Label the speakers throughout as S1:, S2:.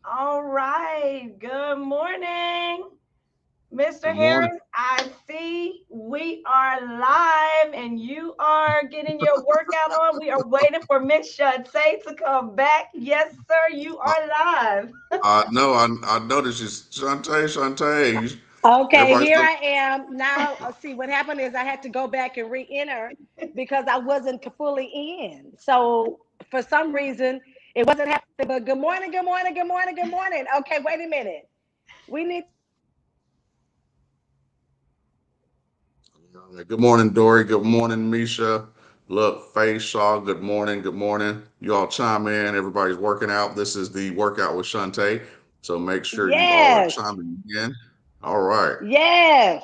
S1: All right. Good morning, Mr.
S2: Good morning.
S1: Harris. I see we are live and you are getting your workout on. We are waiting for Miss Chante to come back. Yes, sir. You
S2: I,
S1: are live.
S2: I know. I noticed it's Chante. Chante.
S3: Okay,
S2: Everybody's
S3: here
S2: like,
S3: I am. Now, see, what happened is I had to go back and re-enter because I wasn't fully in. So for some reason, it wasn't happening. But good morning, good morning, good morning, good morning. Okay, wait a minute. We need to get this started.
S2: good morning, Dory. Good morning, Misha. Look, Faye, Shaw. Good morning. Good morning. You all chime in. Everybody's working out. This is the workout with Chante. So make sure you all are
S3: Yes,
S2: chiming in. All right.
S3: yes.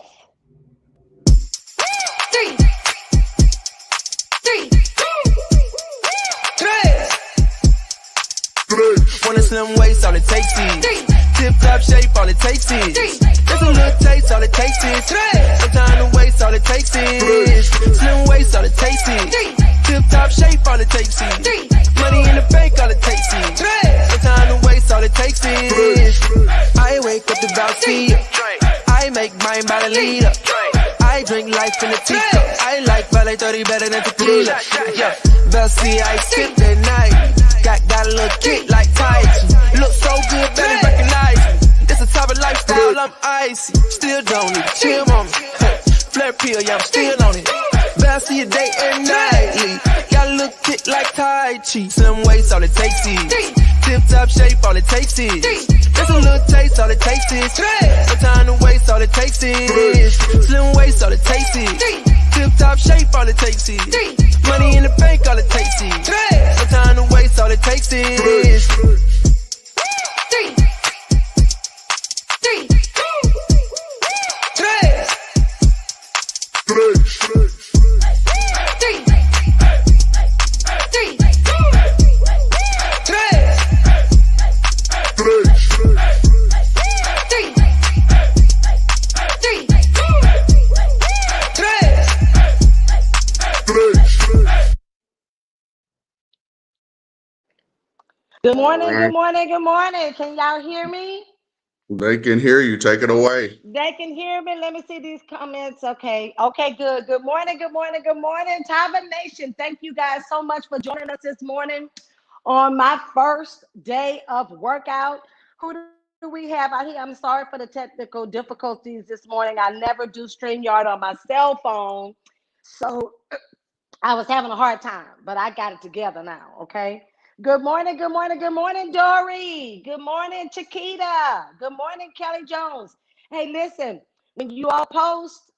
S1: Three, three, tres,
S4: Want a slim waist, all it takes is
S1: three,
S4: tip top shape, all it takes is
S1: three,
S4: just a little taste, all it takes is no time to waste, all it takes is slim waist, all it takes is
S1: three,
S4: tip top shape, all it takes is
S1: three,
S4: money in the bank, all it takes is no time to waste, all it takes is I wake up about see I make mine by the leader. I drink life in a teacup. I like Valley 30 better than tequila. Yeah, Bessie, I sip that night. Got a little kick like tight. Look so good, better recognize me. It's a type of lifestyle, I'm icy. Still don't need to chill on me. Flare pill, yeah, I'm still on it. Bessie a day and nightly. Got a little kick like Tai Chi. Slim waist, all it takes is tip top shape, all it takes is just a little taste, all it takes is no time to waste, all it takes is slim waist, all it takes is tip top shape, all it takes is money in the bank, all it takes is no time to waste, all it takes is
S1: three, three, three, three, three, three.
S3: Good
S2: All
S3: morning, good
S2: right.
S3: morning, good morning. Can y'all hear me?
S2: They can hear you. Take it away.
S3: They can hear me. Let me see these comments. Okay. Okay, good. Good morning. Good morning. Good morning. Tava Nation. Thank you guys so much for joining us this morning on my first day of workout. Who do we have out here? I'm sorry for the technical difficulties this morning. I never do StreamYard on my cell phone. So I was having a hard time, but I got it together now. Okay. Good morning. Good morning. Good morning, Dory. Good morning, Chiquita. Good morning, Kelly Jones. Hey, listen, when you all post,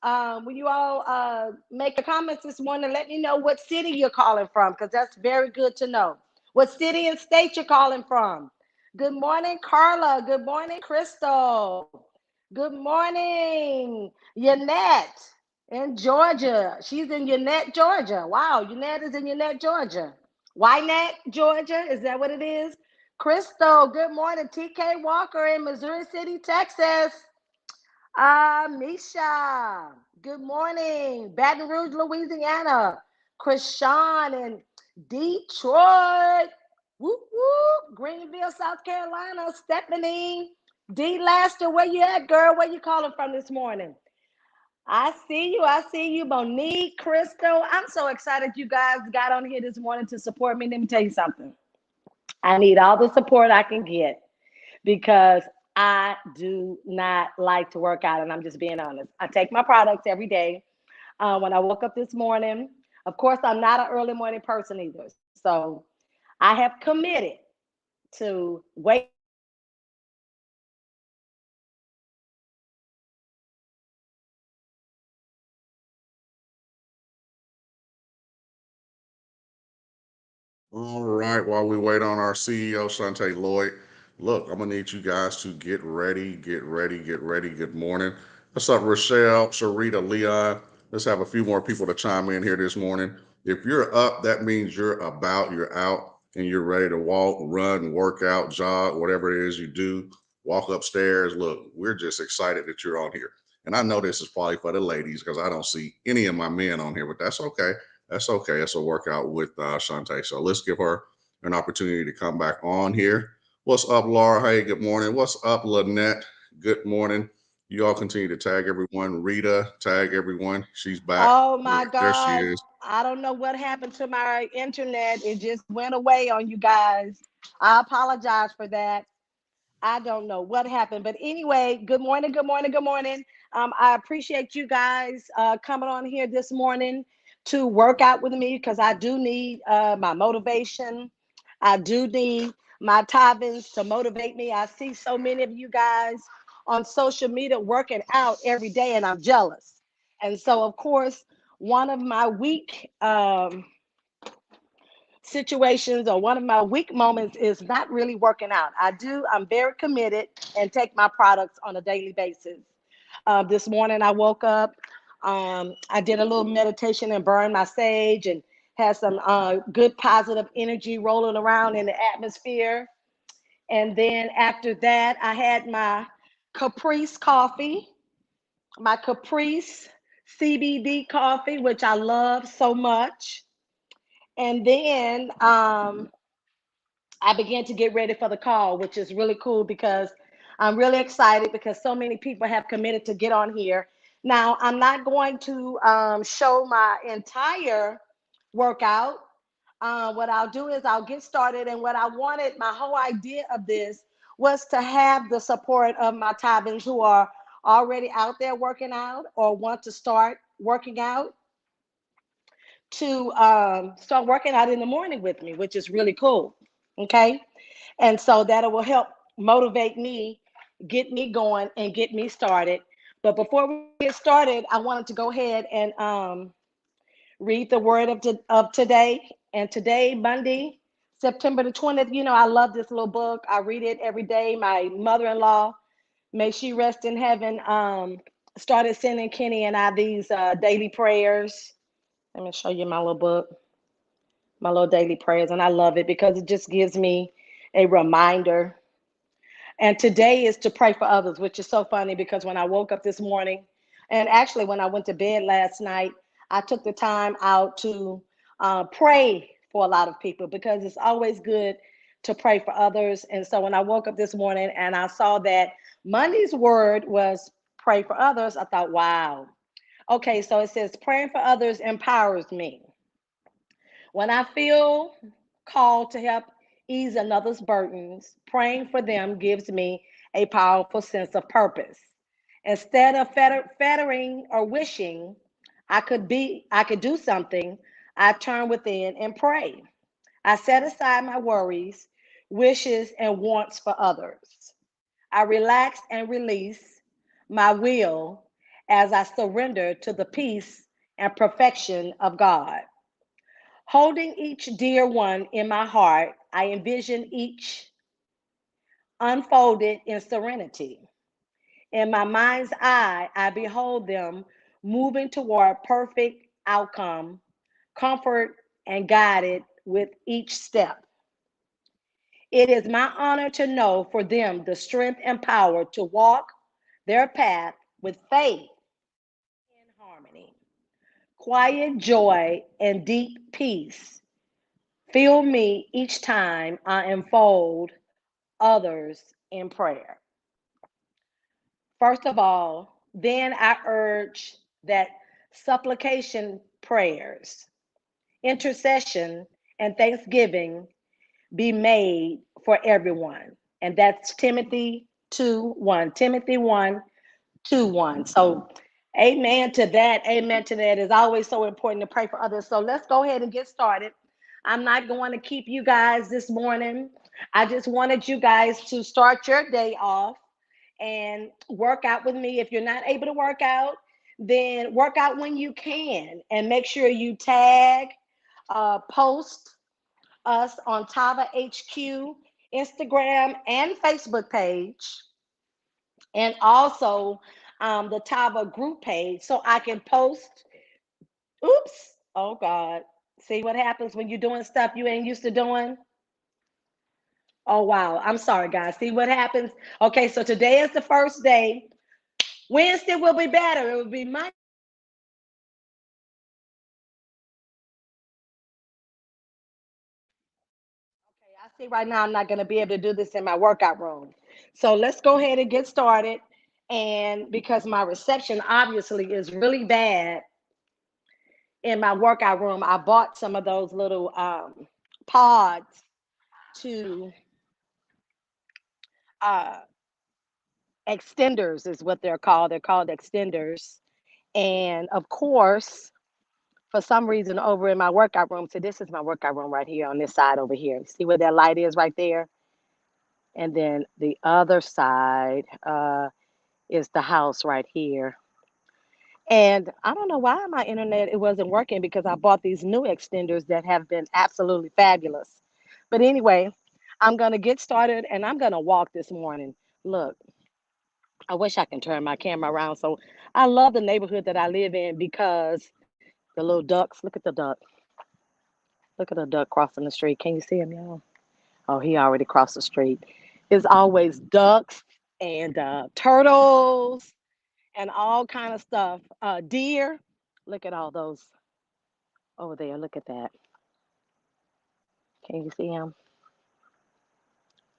S3: when you all make your comments this morning, let me know what city you're calling from because that's very good to know. What city and state you're calling from. Good morning, Carla. Good morning, Crystal. Good morning, Yanette in Georgia. She's in Yanette, Georgia. Wow, Yanette is in Yanette, Georgia. Wynette, Georgia. Is that what it is? Crystal, good morning. TK Walker in Missouri City, Texas. Misha, good morning. Baton Rouge, Louisiana. Krishan in Detroit. Whoop, whoop. Greenville, South Carolina. Stephanie. D. Laster, where you at, girl? Where you calling from this morning? I see you. I see you, Monique, Crystal. I'm so excited you guys got on here this morning to support me. Let me tell you something. I need all the support I can get because I do not like to work out, and I'm just being honest. I take my products every day. When I woke up this morning, of course, I'm not an early morning person either. So I have committed to waking up early and doing my workout
S2: All right, while we wait on our CEO, Chante Lloyd, look, I'm gonna need you guys to get ready, get ready, get ready. Good morning. What's up, Rochelle, Sharita, Leon? Let's have a few more people to chime in here this morning. If you're up, that means you're about, you're out, and you're ready to walk, run, work out, jog, whatever it is you do. Walk upstairs. Look, we're just excited that you're on here. And I know this is probably for the ladies because I don't see any of my men on here, but that's okay. That's okay. That's a workout with Shantae. So let's give her an opportunity to come back on here. What's up, Laura? Hey, good morning. What's up, Lynette? Good morning. You all continue to tag everyone. Rita, tag everyone. She's back.
S3: Oh my
S2: There she
S3: God.
S2: is.
S3: I don't know what happened to my internet. It just went away on you guys. I apologize for that. I don't know what happened. But anyway, good morning, good morning, good morning. I appreciate you guys coming on here this morning to work out with me because I do need my motivation. I do need my tithings to motivate me. I see so many of you guys on social media working out every day, and I'm jealous. And so, of course, one of my weak situations or one of my weak moments is not really working out. I'm very committed and take my products on a daily basis. This morning I woke up, I did a little meditation and burned my sage and had some good positive energy rolling around in the atmosphere. And then after that, I had my Caprice coffee, my Caprice CBD coffee, which I love so much. And then I began to get ready for the call, which is really cool because I'm really excited because so many people have committed to get on here. Now, I'm not going to show my entire workout. What I'll do is I'll get started. And what I wanted, my whole idea of this was to have the support of my Tavans who are already out there working out or want to start working out to start working out in the morning with me, which is really cool. Okay. And so that it will help motivate me, get me going, and get me started. But before we get started, I wanted to go ahead and read the word of today. And today, Monday, September the 20th, you know, I love this little book. I read it every day. My mother-in-law, may she rest in heaven, started sending Kenny and I these daily prayers. Let me show you my little book, my little daily prayers. And I love it because it just gives me a reminder. And today is to pray for others, which is so funny because when I woke up this morning, and actually when I went to bed last night, I took the time out to pray for a lot of people because it's always good to pray for others. And so when I woke up this morning and I saw that Monday's word was pray for others, I thought, wow. Okay, so it says praying for others empowers me. When I feel called to help ease another's burdens, praying for them gives me a powerful sense of purpose. Instead of fettering or wishing I could do something, I turn within and pray. I set aside my worries, wishes, and wants for others. I relax and release my will as I surrender to the peace and perfection of God. Holding each dear one in my heart, I envision each unfolded in serenity. In my mind's eye, I behold them moving toward perfect outcome, comfort, and guided with each step. It is my honor to know for them the strength and power to walk their path with faith and harmony. Quiet joy and deep peace fill me each time I unfold others in prayer. First of all, then I urge that supplication prayers, intercession, and thanksgiving be made for everyone. And that's Timothy 2:1. Timothy 1:2:1. So amen to that. Amen to that. It's always so important to pray for others. So let's go ahead and get started. I'm not going to keep you guys this morning. I just wanted you guys to start your day off and work out with me. If you're not able to work out, then work out when you can and make sure you tag, post us on Tava HQ Instagram and Facebook page, and also the Tava group page so I can post. Oops. Oh, God. See what happens when you're doing stuff you ain't used to doing? Oh, wow. I'm sorry, guys. See what happens? Okay, so today is the first day. Wednesday will be better. It will be Monday. See, right now I'm not going to be able to do this in my workout room. So let's go ahead and get started. And because my reception obviously is really bad in my workout room, I bought some of those little pods to uh, extenders, is what they're called. They're called extenders. And of course, for some reason, over in my workout room, so this is my workout room right here on this side over here. See where that light is right there? And then the other side is the house right here. And I don't know why my internet it wasn't working because I bought these new extenders that have been absolutely fabulous. But anyway, I'm gonna get started and I'm gonna walk this morning. Look, I wish I can turn my camera around. So I love the neighborhood that I live in because the little ducks. Look at the duck. Look at the duck crossing the street. Can you see him, y'all? Oh, he already crossed the street. There's always ducks and turtles and all kind of stuff. Deer. Look at all those over there. Look at that. Can you see him?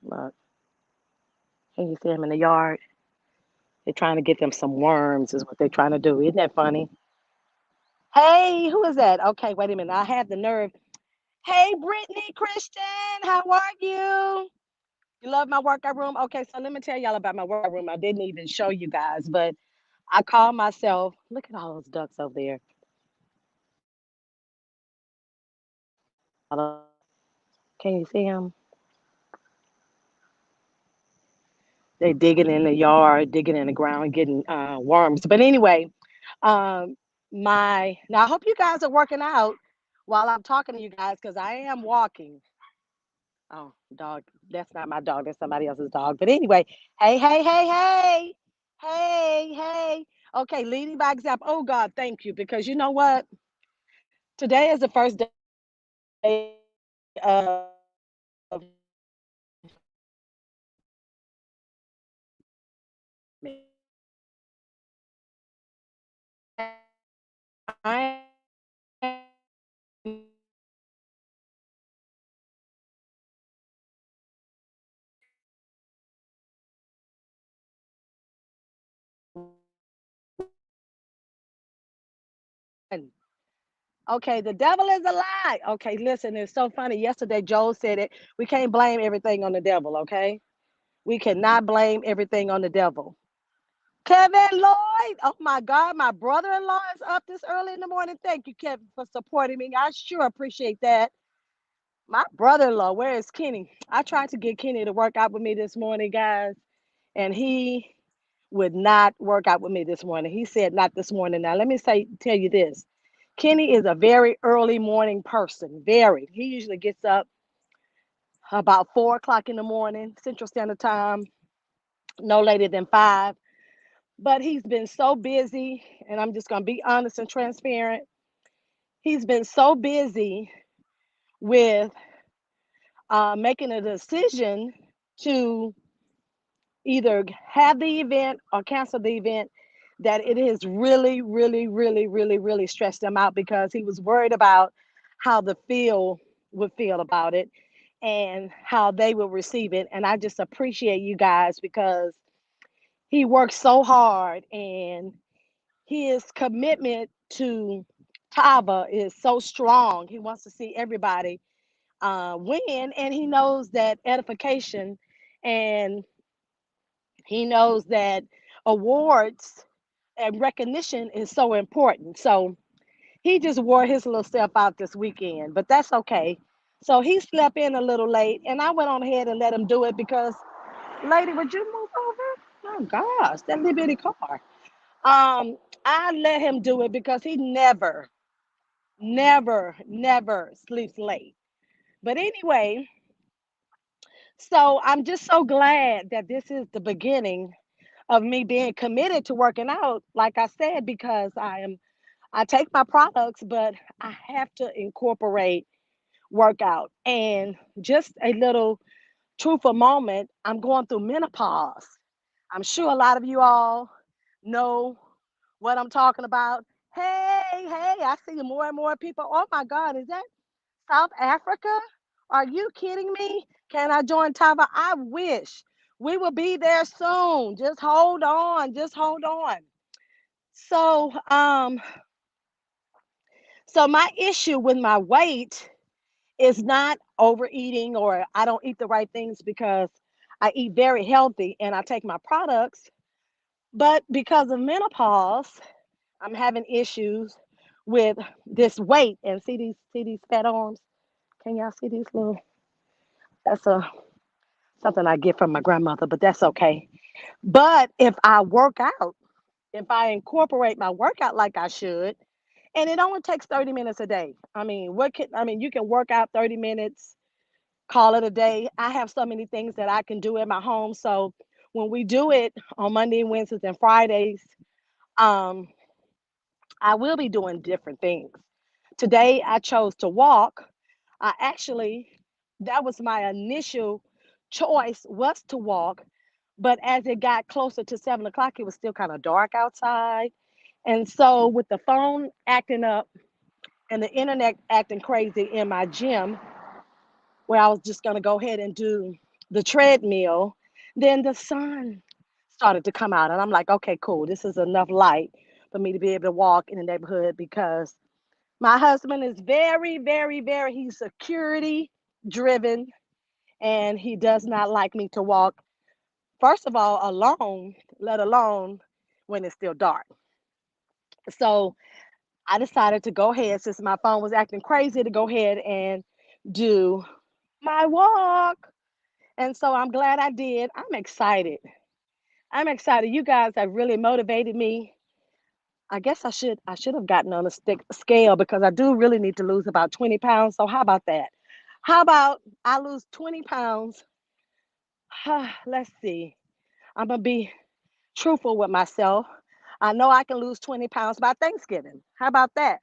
S3: Look. Can you see him in the yard? They're trying to get them some worms, is what they're trying to do. Isn't that funny? Hey, who is that? Okay, wait a minute. I have the nerve. Hey, Brittany Christian, how are you? You love my workout room? Okay, so let me tell y'all about my workout room. I didn't even show you guys, but I call myself, look at all those ducks over there. Can you see them? They digging in the yard, digging in the ground, getting worms. But anyway, um, my now I hope you guys are working out while I'm talking to you guys because I am walking. Oh, dog, that's not my dog. That's somebody else's dog. But anyway, hey, hey, hey, hey, hey, hey. Okay, leading by example. Oh God, thank you because you know what? Today is the first day of Okay, the devil is a lie. Okay, listen, it's so funny. Yesterday, Joel said it. We can't blame everything on the devil, okay? We cannot blame everything on the devil. Kevin Lloyd, oh my God, my brother in law is up this early in the morning. Thank you, Kevin, for supporting me. I sure appreciate that. My brother in law, where is Kenny? I tried to get Kenny to work out with me this morning, guys, and he would not work out with me this morning. He said, not this morning. Now, let me tell you this. Kenny is a very early morning person. Very. He usually gets up about 4 o'clock in the morning, Central Standard Time, no later than 5. But he's been so busy, and I'm just going to be honest and transparent. He's been so busy with making a decision to either have the event or cancel the event that it has really, really, really, really, really stressed him out because he was worried about how the field would feel about it and how they will receive it. And I just appreciate you guys because he works so hard and his commitment to Tava is so strong. He wants to see everybody win, and he knows that edification and he knows that awards and recognition is so important. So he just wore his little self out this weekend, but that's okay. So he slept in a little late, and I went on ahead and let him do it because, lady, would you move over? Oh gosh, that little bitty car. I let him do it because he never, never, never sleeps late. But anyway, so I'm just so glad that this is the beginning of me being committed to working out, like I said, because I take my products, but I have to incorporate workout. And just a little truthful moment, I'm going through menopause. I'm sure a lot of you all know what I'm talking about. Hey, hey, I see more and more people. Oh my God, is that South Africa? Are you kidding me? Can I join Tava? I wish we will be there soon. Just hold on. Just hold on. So, so my issue with my weight is not overeating or I don't eat the right things because I eat very healthy and I take my products, but because of menopause, I'm having issues with this weight and see these fat arms. Can y'all see these little? That's a something I get from my grandmother, but that's okay. But if I work out, if I incorporate my workout like I should, and it only takes 30 minutes a day. I mean, you can work out 30 minutes, call it a day. I have so many things that I can do in my home. So when we do it on Monday, Wednesdays, and Fridays, um, I will be doing different things. Today I chose to walk. I actually, that was my initial choice was to walk. But as it got closer to 7 o'clock, it was still kind of dark outside. And so with the phone acting up and the internet acting crazy in my gym, where I was just gonna go ahead and do the treadmill, then the sun started to come out. And I'm like, okay, cool. This is enough light for me to be able to walk in the neighborhood because my husband is very, very, very, he's security driven and he does not like me to walk, first of all, alone, let alone when it's still dark. So I decided to go ahead, since my phone was acting crazy, to go ahead and do my walk. And so I'm glad I did. I'm excited. I'm excited. You guys have really motivated me. I guess I should have gotten on a scale because I do really need to lose about 20 pounds. So how about that? How about I lose 20 pounds? Let's see. I'm gonna be truthful with myself. I know I can lose 20 pounds by Thanksgiving. How about that?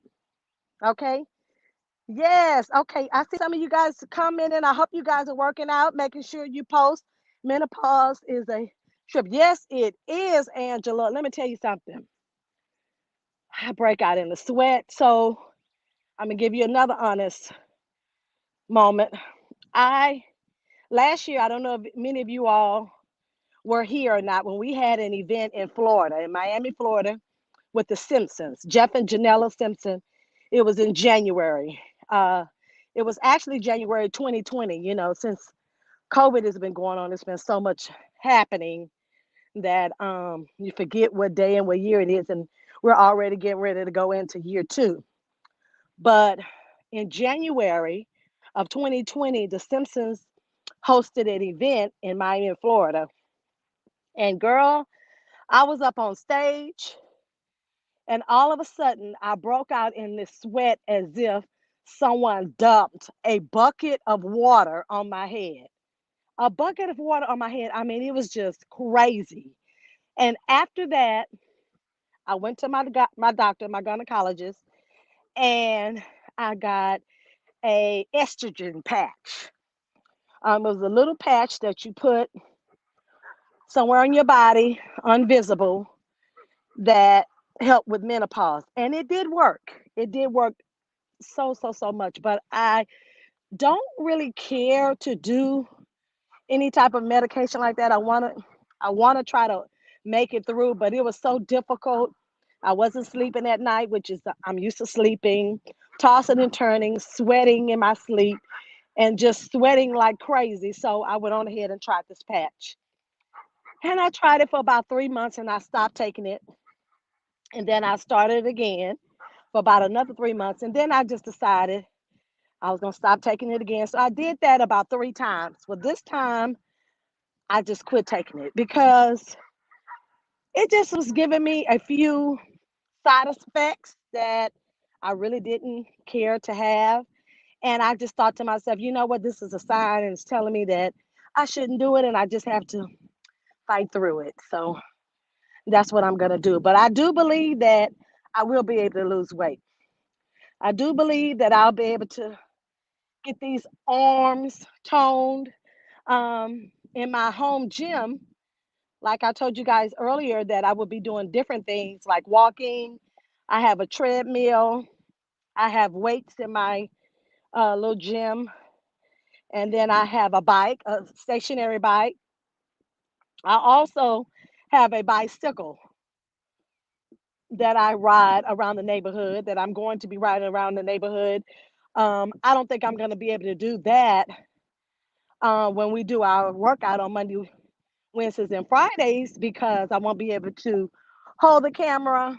S3: Okay. Yes. Okay. I see some of you guys commenting. I hope you guys are working out, making sure you post. Menopause is a trip. Yes, it is, Angela. Let me tell you something. I break out in the sweat. So I'm gonna give you another honest moment. I last year, I don't know if many of you all were here or not when we had an event in Florida, in Miami, Florida, with the Simpsons, Jeff and Janella Simpson. It was in January. Uh, it was actually January 2020. You know, since COVID has been going on, there's been so much happening that you forget what day and what year it is, and we're already getting ready to go into year two. But in January of 2020, the Simpsons hosted an event in Miami, Florida. And girl, I was up on stage, and all of a sudden, I broke out in this sweat as if someone dumped a bucket of water on my head. A bucket of water on my head. I mean, it was just crazy. And after that, I went to my doctor, my gynecologist, and I got a estrogen patch. It was a little patch that you put somewhere on your body, invisible, that helped with menopause. And it did work. It did work so much. But I don't really care to do any type of medication like that. I wanna try to make it through, but it was so difficult. I wasn't sleeping at night, which is I'm used to sleeping, tossing and turning, sweating in my sleep, and just sweating like crazy. So I went on ahead and tried this patch. And I tried it for about 3 months and I stopped taking it. And then I started again for about another 3 months. And then I just decided I was going to stop taking it again. So I did that about 3 times. Well, this time I just quit taking it because it just was giving me a few side effects that I really didn't care to have. And I just thought to myself, you know what? This is a sign and it's telling me that I shouldn't do it. And I just have to fight through it. So that's what I'm going to do. But I do believe that I will be able to lose weight. I do believe that I'll be able to get these arms toned in my home gym. Like I told you guys earlier, that I would be doing different things like walking. I have a treadmill. I have weights in my little gym. And then I have a bike, a stationary bike. I also have a bicycle that I ride around the neighborhood, that I'm going to be riding around the neighborhood. I don't think I'm going to be able to do that when we do our workout on Monday, Wednesdays, and Fridays because I won't be able to hold the camera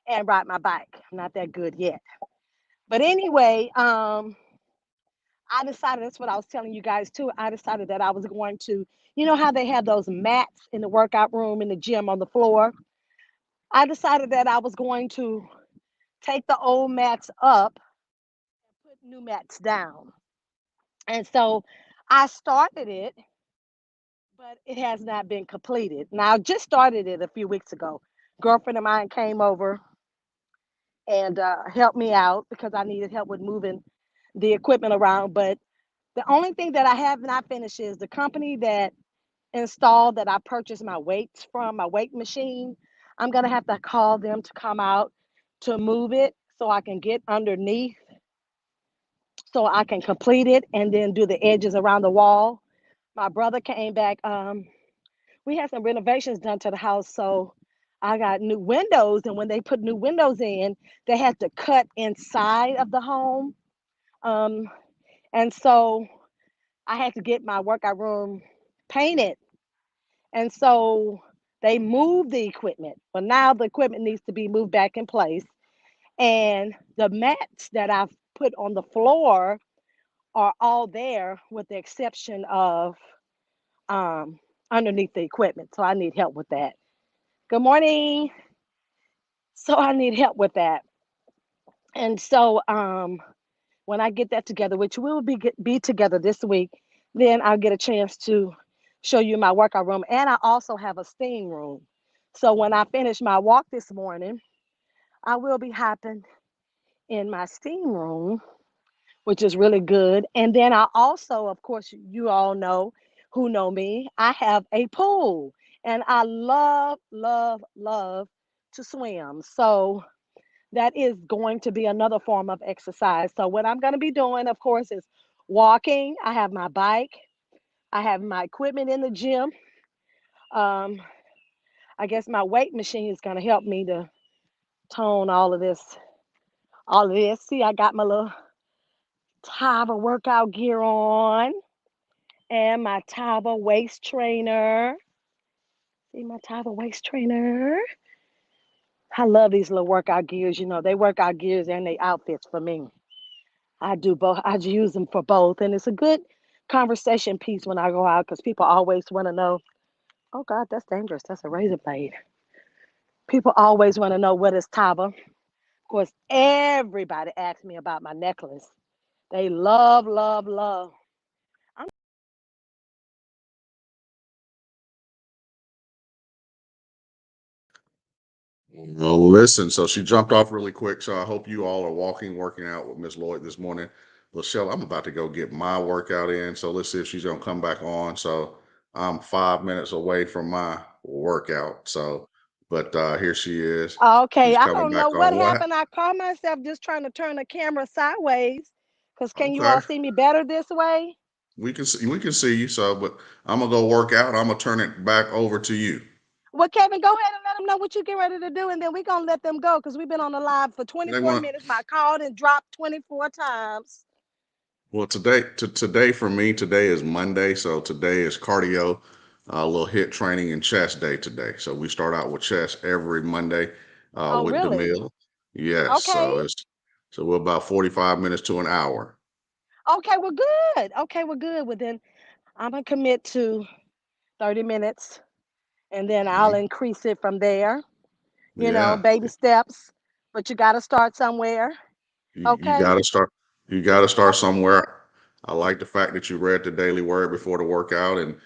S3: and ride my bike. I'm not that good yet. But anyway, I decided that's what I was telling you guys too. I decided that I was going to, you know how they have those mats in the workout room in the gym on the floor? I decided that I was going to take the old mats up, put new mats down. And so I started it, but it has not been completed. Now, I just started it a few weeks ago. Girlfriend of mine came over and helped me out because I needed help with moving the equipment around. But the only thing that I have not finished is the company that installed that I purchased my weights from, my weight machine. I'm going to have to call them to come out to move it so I can get underneath so I can complete it and then do the edges around the wall. My brother came back. We had some renovations done to the house, so I got new windows. And when they put new windows in, they had to cut inside of the home. Um, and so I had to get my workout room painted. And so they moved the equipment. But now the equipment needs to be moved back in place. And the mats that I've put on the floor are all there with the exception of um, underneath the equipment. So I need help with that. Good morning. So I need help with that. And so when I get that together, which will be together this week, then I'll get a chance to show you my workout room. And I also have a steam room. So when I finish my walk this morning, I will be hopping in my steam room, which is really good. And then I also, of course, you all know who know me, I have a pool. And I love, love, love to swim. So that is going to be another form of exercise. So what I'm going to be doing, of course, is walking. I have my bike. I have my equipment in the gym. Um, I guess my weight machine is going to help me to tone all of this. All of this. See, I got my little Tava workout gear on and my Tava waist trainer. See my Tava waist trainer. I love these little workout gears. You know, they workout gears and they outfits for me. I do both. I use them for both, and it's a good conversation piece when I go out because people always want to know. Oh God, that's dangerous. That's a razor blade. People always want to know what is Tava. Of course, everybody asks me about my necklace. They love, love, love. I'm
S2: Well, listen, so she jumped off really quick. So I hope you all are walking, working out with Miss Lloyd this morning. Michelle, I'm about to go get my workout in. So let's see if she's going to come back on. So I'm 5 minutes away from my workout. So, but here she is.
S3: okay.
S2: She's
S3: I
S2: coming
S3: don't know
S2: back
S3: what
S2: on.
S3: happened. I caught myself just trying to turn the camera sideways. Cause can you
S2: Okay.
S3: all see me better this way?
S2: We can see you. So, but I'm gonna go work out. I'm gonna turn it back over to you.
S3: Well, Kevin, go ahead and let them know what you get ready to do, and then we're gonna let them go because we've been on the live for
S2: They
S3: 24
S2: want
S3: minutes. My call and dropped 24 times.
S2: Well, today for me, today is Monday, so today is cardio, a little hit training and chest day today. So we start out with chest every Monday
S3: Oh,
S2: with the
S3: really?
S2: meal. Yes,
S3: Okay.
S2: so we're about 45 minutes to an hour.
S3: Okay, well, good. Okay, well, good. Well, then I'm gonna commit to 30 minutes, and then I'll
S2: Mhm.
S3: increase it from there. You know,
S2: Yeah,
S3: baby steps, but you got to start somewhere.
S2: you
S3: Okay.
S2: got to start. You got to start somewhere. I like the fact that you read the daily word before the workout, and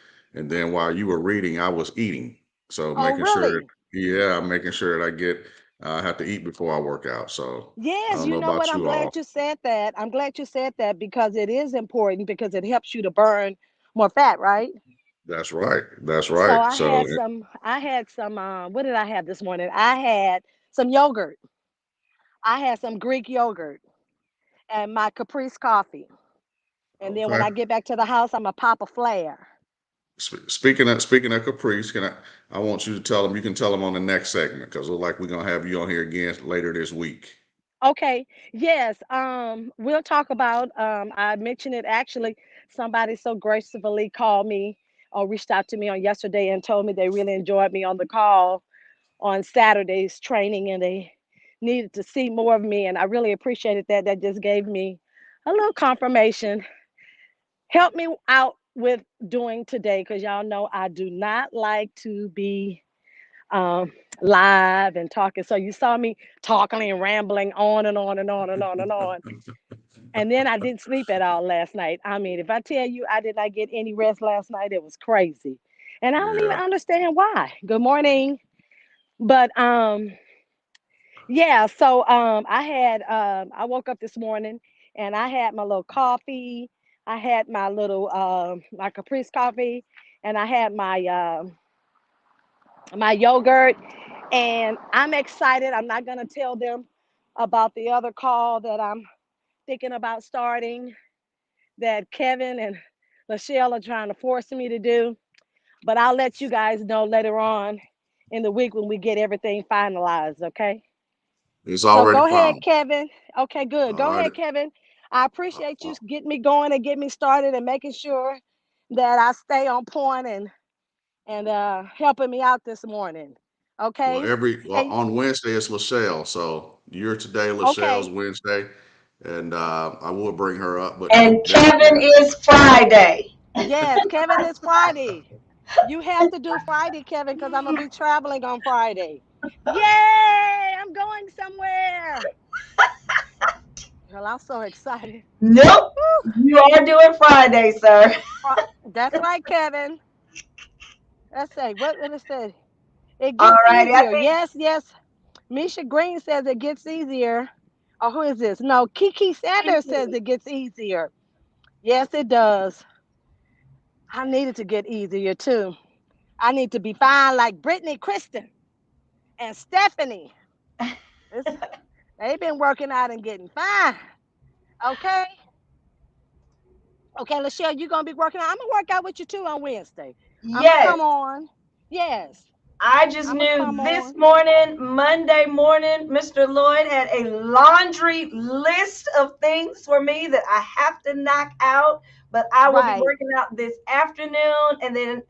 S2: then while you were reading, I was eating. So
S3: Oh,
S2: making sure,
S3: really?
S2: yeah, making sure that I have to eat before I work out. So I
S3: Yes,
S2: don't
S3: you
S2: know
S3: know what?
S2: about
S3: I'm
S2: you all.
S3: glad you said that. I'm glad you said that because it is important because it helps you to burn more fat, right?
S2: That's right. That's
S3: So
S2: right. So
S3: I had some what did I have this morning? I had some yogurt. I had some Greek yogurt and my caprice coffee. And then when
S2: Okay.
S3: I get back to the house, I'm gonna pop a flare.
S2: Speaking of Caprice, I want you to tell them. You can tell them on the next segment because look like we're gonna have you on here again later this week.
S3: Okay. Yes. We'll talk about. I mentioned it actually. Somebody so gracefully called me or reached out to me on yesterday and told me they really enjoyed me on the call on Saturday's training and they needed to see more of me. And I really appreciated that. That just gave me a little confirmation. Help me out with doing today because y'all know I do not like to be um, live and talking. So you saw me talking and rambling on and on and on and on and on. And then I didn't sleep at all last night. I mean, if I tell you I did not get any rest last night, it was crazy. And I don't even
S2: Yeah,
S3: understand why. Good morning. But yeah, so I woke up this morning and I had my little coffee. I had my little my caprice coffee and I had my yogurt and I'm excited. I'm not gonna tell them about the other call that I'm thinking about starting that Kevin and Lachelle are trying to force me to do. But I'll let you guys know later on in the week when we get everything finalized, okay?
S2: it's
S3: So
S2: already
S3: go ahead,
S2: found.
S3: Kevin. Okay, good.
S2: All
S3: Go
S2: right.
S3: ahead, Kevin. I appreciate
S2: Uh,
S3: you getting me going and getting me started and making sure that I stay on point and helping me out this morning. Okay?
S2: well
S3: And
S2: on Wednesday it's Lachelle, so you're today. Lachelle's
S3: okay,
S2: Wednesday, and I will bring her up, but
S1: And
S2: definitely
S1: Kevin is Friday.
S3: yes, Kevin, it's Friday. You have to do Friday, Kevin, because I'm gonna be traveling on Friday. Yay! I'm going somewhere. Well, I'm so excited.
S1: Nope.
S3: Woo.
S1: You are doing Friday, sir.
S3: That's right, Kevin. Let's say what it said. It
S1: All
S3: gets
S1: righty. I
S3: easier.
S1: think
S3: Yes, yes. Misha Green says it gets easier. Oh, who is this? No, Kiki Sanders says it gets easier. Yes, it does. I need it to get easier too. I need to be fine like Brittany Kristen and Stephanie. It's, they've been working out and getting fine. Okay. Okay, Lachelle, you're gonna be working out. I'm gonna work out with you too on Wednesday. I'm gonna
S1: yes.
S3: come on. Yes.
S1: I just
S3: I'm gonna
S1: knew
S3: come
S1: this
S3: on.
S1: morning, Monday morning, Mr. Lloyd had a laundry list of things for me that I have to knock out, but I will be
S3: Right.
S1: working out this afternoon and then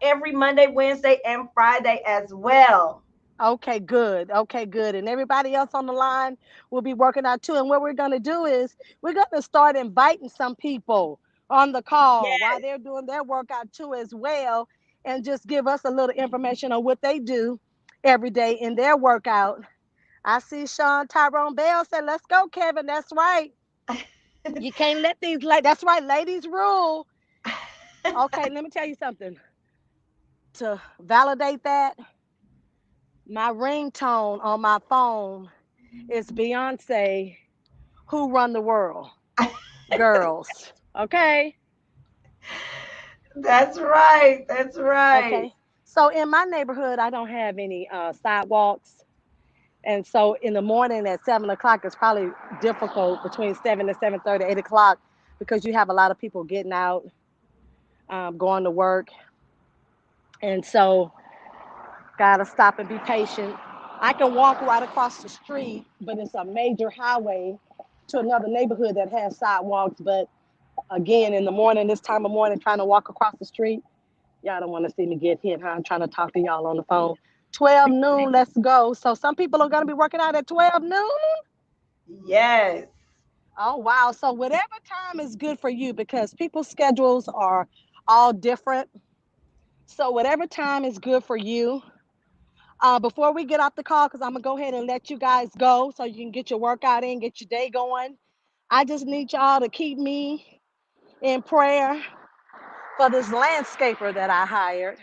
S1: every Monday, Wednesday, and Friday as well.
S3: Okay, good. Okay, good. And everybody else on the line will be working out too. And what we're going to do is we're going to start inviting some people on the call while they're doing their workout too as well and just give us a little information on what they do every day in their workout. I see Sean Tyrone Bell said, "Let's go, Kevin." That's right. You can't let these that's right, ladies rule. Okay, let me tell you something. To validate that, my ringtone on my phone is Beyonce, Who Run the World, Girls. Okay.
S1: That's right. That's right.
S3: Okay. So in my neighborhood, I don't have any sidewalks. And so in the morning at 7 o'clock, it's probably difficult between 7 to 7:30, 8 o'clock, because you have a lot of people getting out, going to work. And so gotta stop and be patient. I can walk right across the street, but it's a major highway to another neighborhood that has sidewalks. But again, in the morning, this time of morning, trying to walk across the street, y'all don't want to see me get hit, huh? I'm trying to talk to y'all on the phone. 12 noon, let's go. So some people are going to be working out at 12 noon.
S1: Yes.
S3: Oh, wow. So whatever time is good for you, because people's schedules are all different. So whatever time is good for you. Before we get off the call, because I'm going to go ahead and let you guys go so you can get your workout in, get your day going. I just need y'all to keep me in prayer for this landscaper that I hired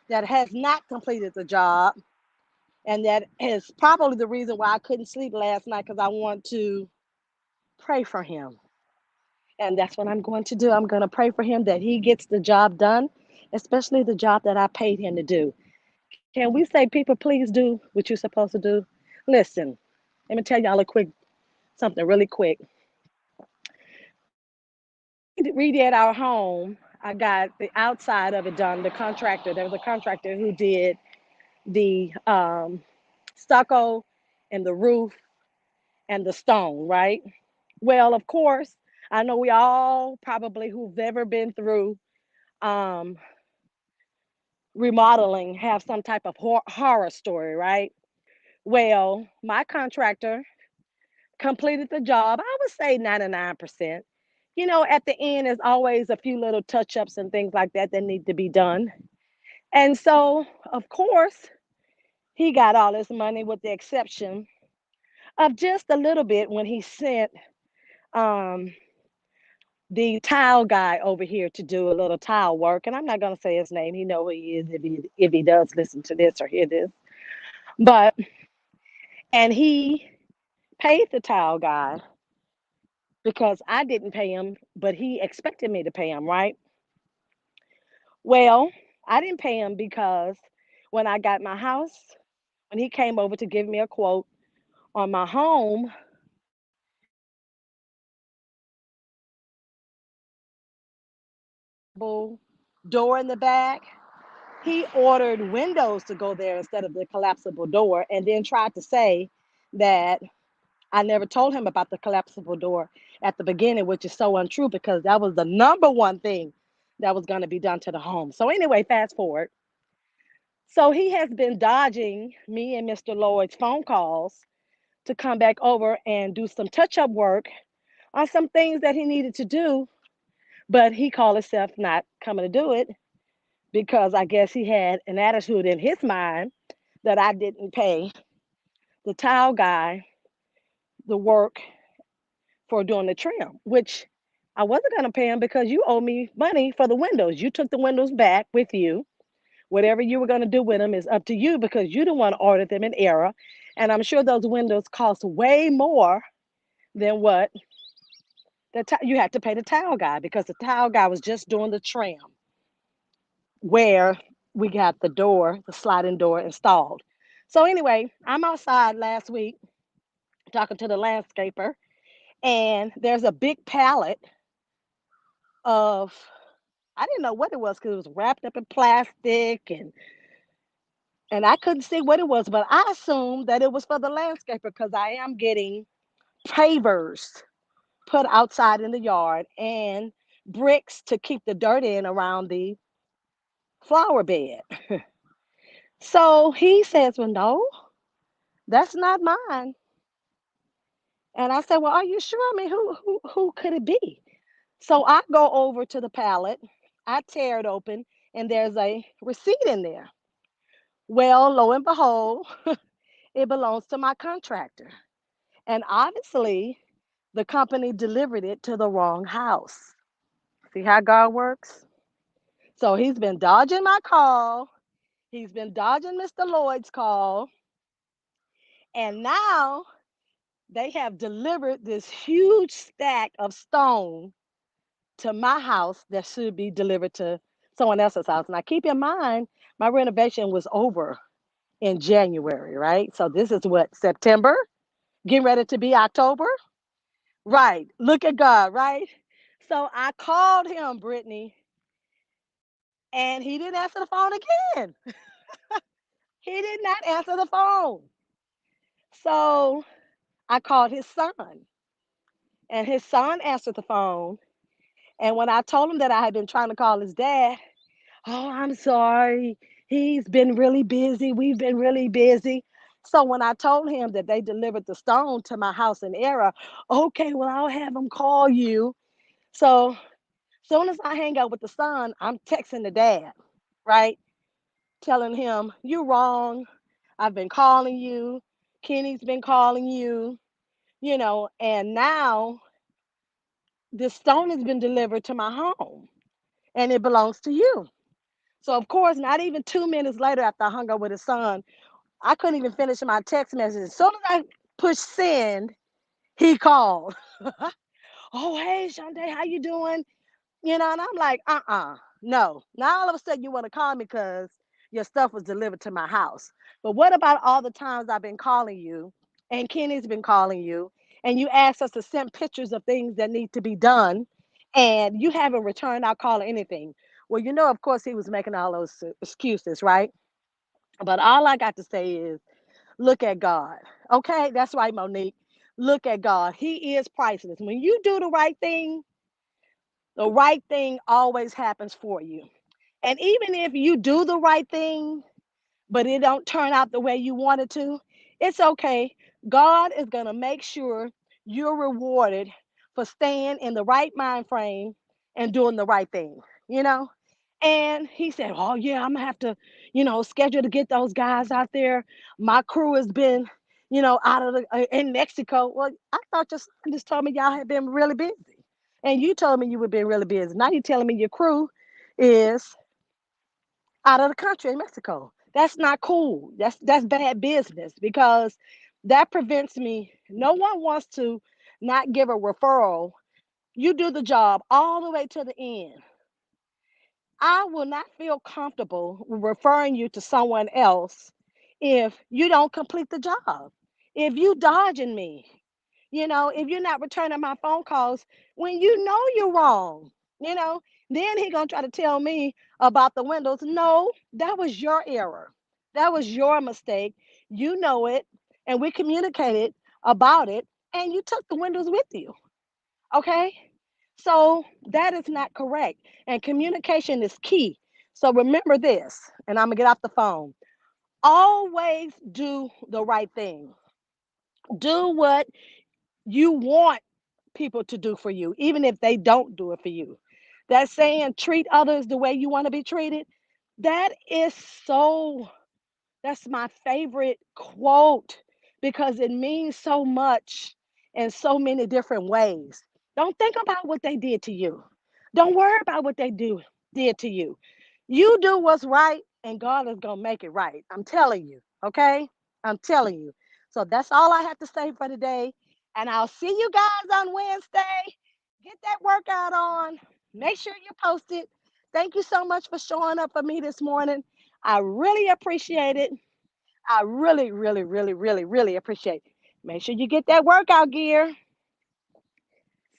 S3: that has not completed the job. And that is probably the reason why I couldn't sleep last night because I want to pray for him. And that's what I'm going to do. I'm going to pray for him that he gets the job done, especially the job that I paid him to do. Can we say, people, please do what you're supposed to do? Listen, let me tell y'all a quick something really quick. redid our home. I got the outside of it done. The contractor, there was a contractor who did the stucco and the roof and the stone, right? Well, of course, I know we all probably who've ever been through um, remodeling have some type of horror story, right? Well, my contractor completed the job. I would say 99%. You know, at the end, there's always a few little touch ups and things like that that need to be done. And so, of course, he got all his money with the exception of just a little bit when he sent um, the tile guy over here to do a little tile work. And I'm not going to say his name. He know who he is if he does listen to this or hear this. But and he paid the tile guy because I didn't pay him, but he expected me to pay him, right? Well, I didn't pay him because when I got my house, when he came over to give me a quote on my home, door in the back, he ordered windows to go there instead of the collapsible door, and then tried to say that I never told him about the collapsible door at the beginning, which is so untrue because that was the number one thing that was going to be done to the home. So, anyway, fast forward. So, he has been dodging me and Mr. Lloyd's phone calls to come back over and do some touch up work on some things that he needed to do, but he called himself not coming to do it because I guess he had an attitude in his mind that I didn't pay the tile guy the work for doing the trim, which I wasn't going to pay him because you owe me money for the windows. You took the windows back with you. Whatever you were going to do with them is up to you because you didn't want to order them in error. And I'm sure those windows cost way more than what you had to pay the tile guy because the tile guy was just doing the trim where we got the door, the sliding door installed. So anyway, I'm outside last week talking to the landscaper, and there's a big pallet of I didn't know what it was because it was wrapped up in plastic and I couldn't see what it was, but I assumed that it was for the landscaper because I am getting pavers put outside in the yard and bricks to keep the dirt in around the flower bed. So he says, "Well, no, that's not mine." And I said, "Well, are you sure? I mean, who could it be?" So I go over to the pallet, I tear it open, and there's a receipt in there. Well, lo and behold, it belongs to my contractor. And obviously, the company delivered it to the wrong house. See how God works? So he's been dodging my call. He's been dodging Mr. Lloyd's call. And now they have delivered this huge stack of stone to my house that should be delivered to someone else's house. Now, keep in mind, my renovation was over in January, right? So this is what, September? Getting ready to be October? Right. Look at God, right? So I called him, Brittany, and he didn't answer the phone again. He did not answer the phone. So I called his son, and his son answered the phone. And when I told him that I had been trying to call his dad, "Oh, I'm sorry. He's been really busy. We've been really busy." So when I told him that they delivered the stone to my house in error, "Okay, well, I'll have him call you." So soon as I hang out with the son, I'm texting the dad, right? Telling him, "You're wrong. I've been calling you. Kenny's been calling you, and now this stone has been delivered to my home and it belongs to you." So, of course, not even 2 minutes later after I hung up with his son, I couldn't even finish my text message. As soon as I pushed send, he called. "Oh, hey, Chante, how you doing?" And I'm like, no. Now all of a sudden you want to call me because your stuff was delivered to my house. But what about all the times I've been calling you and Kenny's been calling you and you asked us to send pictures of things that need to be done and you haven't returned our call or anything. Well, of course, he was making all those excuses, right? But all I got to say is, look at God. Okay, that's right, Monique. Look at God. He is priceless. When you do the right thing always happens for you. And even if you do the right thing, but it don't turn out the way you wanted to, it's okay. God is going to make sure you're rewarded for staying in the right mind frame and doing the right thing, you know? And he said, "Oh, yeah, I'm gonna have to, schedule to get those guys out there. My crew has been, out of in Mexico." Well, I thought just told me y'all had been really busy. And you told me you were being really busy. Now you're telling me your crew is out of the country in Mexico. That's not cool. That's bad business because that prevents me. No one wants to not give a referral. You do the job all the way to the end. I will not feel comfortable referring you to someone else if you don't complete the job. If you dodging me, if you're not returning my phone calls when you know you're wrong, you know, then he gonna try to tell me about the windows. No, that was your error. That was your mistake. You know it, and we communicated about it, and you took the windows with you. Okay? So that is not correct. And communication is key. So remember this, and I'm gonna get off the phone. Always do the right thing. Do what you want people to do for you, even if they don't do it for you. That saying, treat others the way you want to be treated, that is so, that's my favorite quote because it means so much in so many different ways. Don't think about what they did to you. Don't worry about what they did to you. You do what's right and God is going to make it right. I'm telling you, okay? I'm telling you. So that's all I have to say for today. And I'll see you guys on Wednesday. Get that workout on. Make sure you post it. Thank you so much for showing up for me this morning. I really appreciate it. I really, really, really, really, really appreciate it. Make sure you get that workout gear.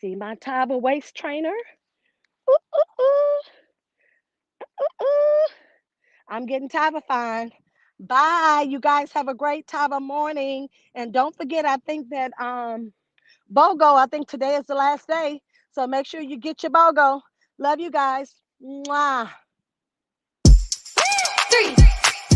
S3: See my Tava waist trainer? Ooh, ooh, ooh, ooh. I'm getting Tava fine. Bye. You guys have a great Tava morning. And don't forget, I think that BOGO, I think today is the last day. So make sure you get your BOGO. Love you guys. Mwah.